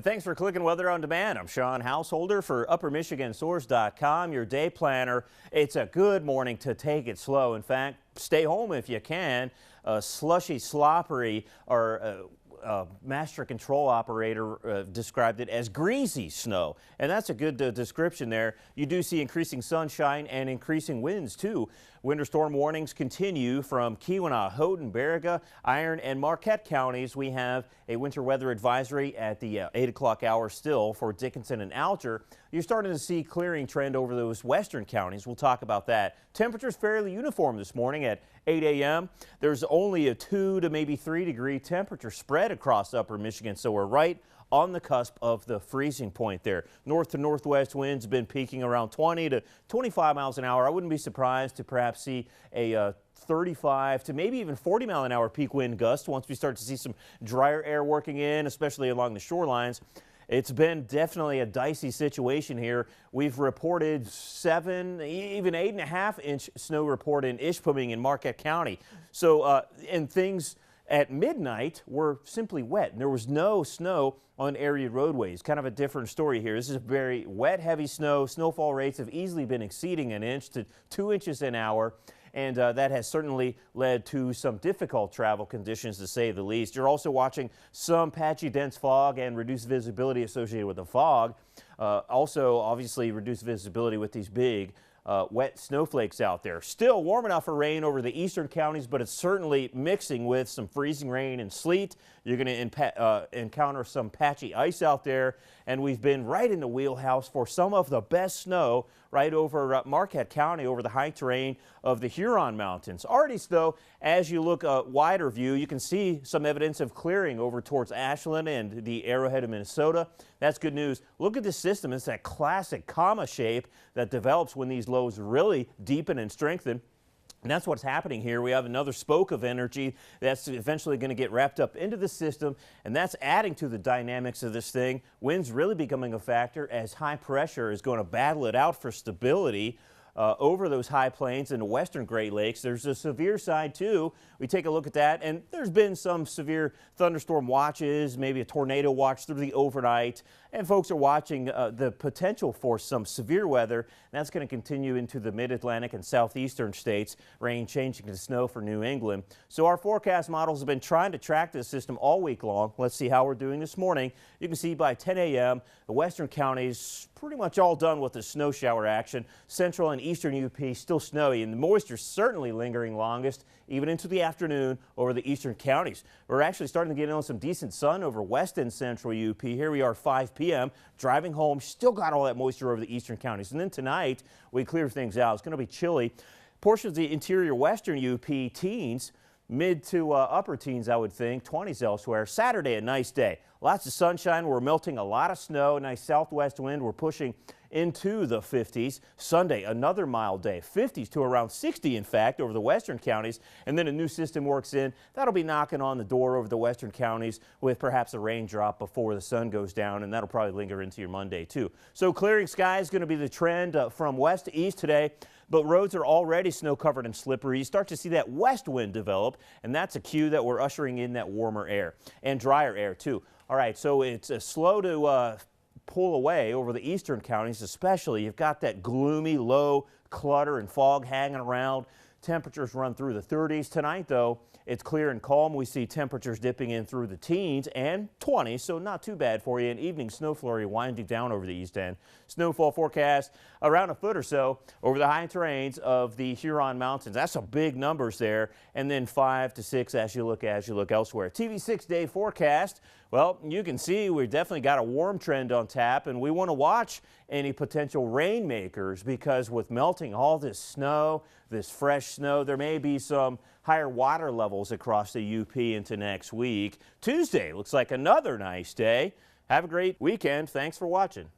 Thanks for clicking Weather on Demand. I'm Sean Householder for UpperMichiganSource.com, your day planner. It's a good morning to take it slow. In fact, stay home if you can. Slushy, sloppery, or master control operator described it as greasy snow, and that's a good description there. You do see increasing sunshine and increasing winds too. Winter storm warnings continue from Keweenaw, Houghton, Baraga, Iron, and Marquette counties. We have a winter weather advisory at the 8 o'clock hour still for Dickinson and Alger. You're starting to see clearing trend over those western counties. We'll talk about that. Temperatures fairly uniform this morning at 8 a.m. There's only a 2 to maybe 3 degree temperature spread across upper Michigan, so we're right on the cusp of the freezing point there. North to northwest winds have been peaking around 20 to 25 miles an hour. I wouldn't be surprised to perhaps see a 35 to maybe even 40 mile an hour peak wind gust once we start to see some drier air working in, especially along the shorelines. It's been definitely a dicey situation here. We've reported 7, even 8.5 inch snow report in Ishpeming in Marquette County. So, and things at midnight were simply wet, and there was no snow on area roadways. Kind of a different story here. This is very wet, heavy snow. Snowfall rates have easily been exceeding an inch to 2 inches an hour. And that has certainly led to some difficult travel conditions, to say the least. You're also watching some patchy dense fog and reduced visibility associated with the fog. Also, obviously, reduced visibility with these big wet snowflakes out there. Still warm enough for rain over the eastern counties, but it's certainly mixing with some freezing rain and sleet. You're going to encounter some patchy ice out there, and we've been right in the wheelhouse for some of the best snow right over Marquette County, over the high terrain of the Huron Mountains. Already, though, as you look wider view, you can see some evidence of clearing over towards Ashland and the Arrowhead of Minnesota. That's good news. Look at this system. It's that classic comma shape that develops when these lows really deepen and strengthen. And that's what's happening here. We have another spoke of energy that's eventually going to get wrapped up into the system, and that's adding to the dynamics of this thing. Winds really becoming a factor as high pressure is going to battle it out for stability over those high plains in the western Great Lakes. There's a severe side too. We take a look at that, and there's been some severe thunderstorm watches, maybe a tornado watch through the overnight, and folks are watching the potential for some severe weather. And that's going to continue into the mid-Atlantic and southeastern states, rain changing to snow for New England. So our forecast models have been trying to track this system all week long. Let's see how we're doing this morning. You can see by 10 a.m. the western counties pretty much all done with the snow shower action. Central and eastern UP still snowy, and the moisture certainly lingering longest even into the afternoon over the eastern counties. We're actually starting to get in some decent sun over west and central UP. Here we are 5 p.m. driving home, still got all that moisture over the eastern counties. And then tonight we clear things out. It's going to be chilly. Portions of the interior western UP teens, mid to upper teens, I would think, 20s elsewhere. Saturday, a nice day. Lots of sunshine. We're melting a lot of snow. Nice southwest wind. We're pushing into the 50s. Sunday, another mild day. 50s to around 60, in fact, over the western counties. And then a new system works in. That'll be knocking on the door over the western counties with perhaps a raindrop before the sun goes down, and that'll probably linger into your Monday, too. So clearing sky is going to be the trend from west to east today. But roads are already snow-covered and slippery. You start to see that west wind develop, and that's a cue that we're ushering in that warmer air and drier air, too. All right, so it's slow to pull away over the eastern counties, especially. You've got that gloomy, low clutter and fog hanging around. Temperatures run through the 30s. Tonight, though, it's clear and calm. We see temperatures dipping in through the teens and 20s, so not too bad for you. An evening snow flurry winding down over the east end. Snowfall forecast around a foot or so over the high terrains of the Huron Mountains. That's some big numbers there. And then 5 to 6 as you look elsewhere. TV 6-day forecast. Well, you can see we've definitely got a warm trend on tap, and we want to watch any potential rainmakers because with melting all this snow, this fresh snow, there may be some higher water levels across the UP into next week. Tuesday looks like another nice day. Have a great weekend. Thanks for watching.